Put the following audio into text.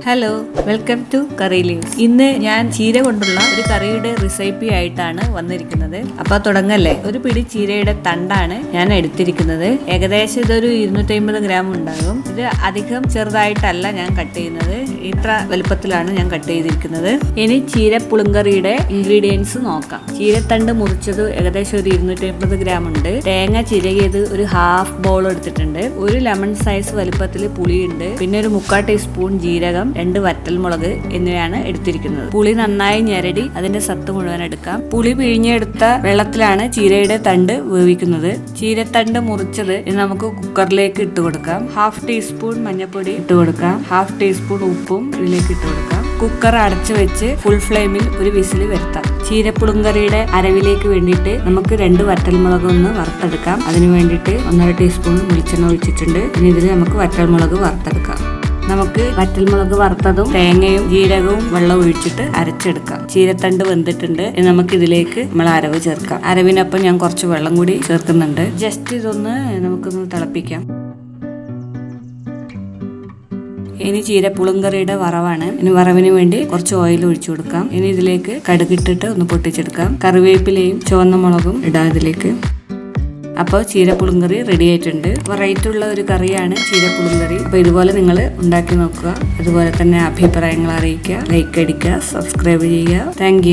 Hello, welcome to curry leaves. ഇന്ന് ഞാൻ ചീര കൊണ്ടുള്ള ഒരു കറിയുടെ റെസിപ്പി ആയിട്ടാണ് വന്നിരിക്കുന്നത്. അപ്പൊ തുടങ്ങല്ലേ. ഒരു പിടി ചീരയുടെ തണ്ടാണ് ഞാൻ എടുത്തിരിക്കുന്നത്. ഏകദേശം ഇതൊരു 250 ഗ്രാം ഉണ്ടാകും. ഇത് അധികം ചെറുതായിട്ടല്ല ഞാൻ കട്ട് ചെയ്യുന്നത്, ഇത്ര വലുപ്പത്തിലാണ് ഞാൻ കട്ട് ചെയ്തിരിക്കുന്നത്. ഇനി ചീര പുളിങ്കറിയുടെ ഇൻഗ്രീഡിയൻസ് നോക്കാം. ചീരത്തണ്ട് മുറിച്ചത് ഏകദേശം ഒരു 250 ഗ്രാം ഉണ്ട്. തേങ്ങ ചിരകിയത് ഒരു ഹാഫ് ബൗൾ എടുത്തിട്ടുണ്ട്. ഒരു ലെമൺ സൈസ് വലുപ്പത്തിൽ പുളിയുണ്ട്. പിന്നെ ഒരു 3/4 ടീസ്പൂൺ ജീരകം, 2 വറ്റൽമുളക് എന്നിവയാണ് എടുത്തിരിക്കുന്നത്. പുളി നന്നായി ഞെരടി അതിന്റെ സത്ത് മുഴുവൻ എടുക്കാം. പുളി പിഴിഞ്ഞെടുത്ത വെള്ളത്തിലാണ് ചീരയുടെ തണ്ട് വേവിക്കുന്നത്. ചീരത്തണ്ട് മുറിച്ചത് നമുക്ക് കുക്കറിലേക്ക് ഇട്ട് കൊടുക്കാം. 1/2 ടീസ്പൂൺ മഞ്ഞൾപ്പൊടി ഇട്ട് കൊടുക്കാം. 1/2 ടീസ്പൂൺ ഉപ്പും ഇതിലേക്ക് ഇട്ട് കൊടുക്കാം. കുക്കർ അടച്ചു വെച്ച് ഫുൾ ഫ്ലെയിമിൽ ഒരു വിസിൽ വരുത്താം. ചീരപ്പുളിങ്കറിയുടെ അരവിലേക്ക് വേണ്ടിയിട്ട് നമുക്ക് 2 വറ്റൽമുളക് ഒന്ന് വറുത്തെടുക്കാം. അതിന് വേണ്ടിയിട്ട് 1/2 ടീസ്പൂൺ വെളിച്ചെണ്ണ ഒഴിച്ചിട്ടുണ്ട്. ഇനി ഇതിൽ നമുക്ക് വറ്റൽമുളക് വറുത്തെടുക്കാം. നമുക്ക് വറ്റൽമുളക് വറുത്തതും തേങ്ങയും ജീരകവും വെള്ളം ഒഴിച്ചിട്ട് അരച്ചെടുക്കാം. ചീരത്തണ്ട് വെന്തിട്ടുണ്ട്. നമുക്ക് ഇതിലേക്ക് നമ്മൾ അരവ് ചേർക്കാം. അരവിനൊപ്പം ഞാൻ കുറച്ച് വെള്ളം കൂടി ചേർക്കുന്നുണ്ട്. ജസ്റ്റ് ഇതൊന്ന് നമുക്കൊന്ന് തിളപ്പിക്കാം. ഇനി ചീരപ്പുളിങ്കറിയുടെ വറവാണ്. ഇനി വറവിന് വേണ്ടി കുറച്ച് ഓയിൽ ഒഴിച്ചു കൊടുക്കാം. ഇനി ഇതിലേക്ക് കടുകിട്ടിട്ട് ഒന്ന് പൊട്ടിച്ചെടുക്കാം. കറിവേപ്പിലയും ചുവന്ന മുളകും ഇടാം ഇതിലേക്ക്. അപ്പോൾ ചീരപ്പുളിങ്കറി റെഡി ആയിട്ടുണ്ട്. വെറൈറ്റി ഉള്ള ഒരു കറിയാണ് ചീരപ്പുളിങ്കറി. അപ്പോൾ ഇതുപോലെ നിങ്ങൾ ഉണ്ടാക്കി നോക്കുക. അതുപോലെ തന്നെ അഭിപ്രായങ്ങൾ അറിയിക്കുക, ലൈക്ക് അടിക്കുക, സബ്സ്ക്രൈബ് ചെയ്യുക. താങ്ക്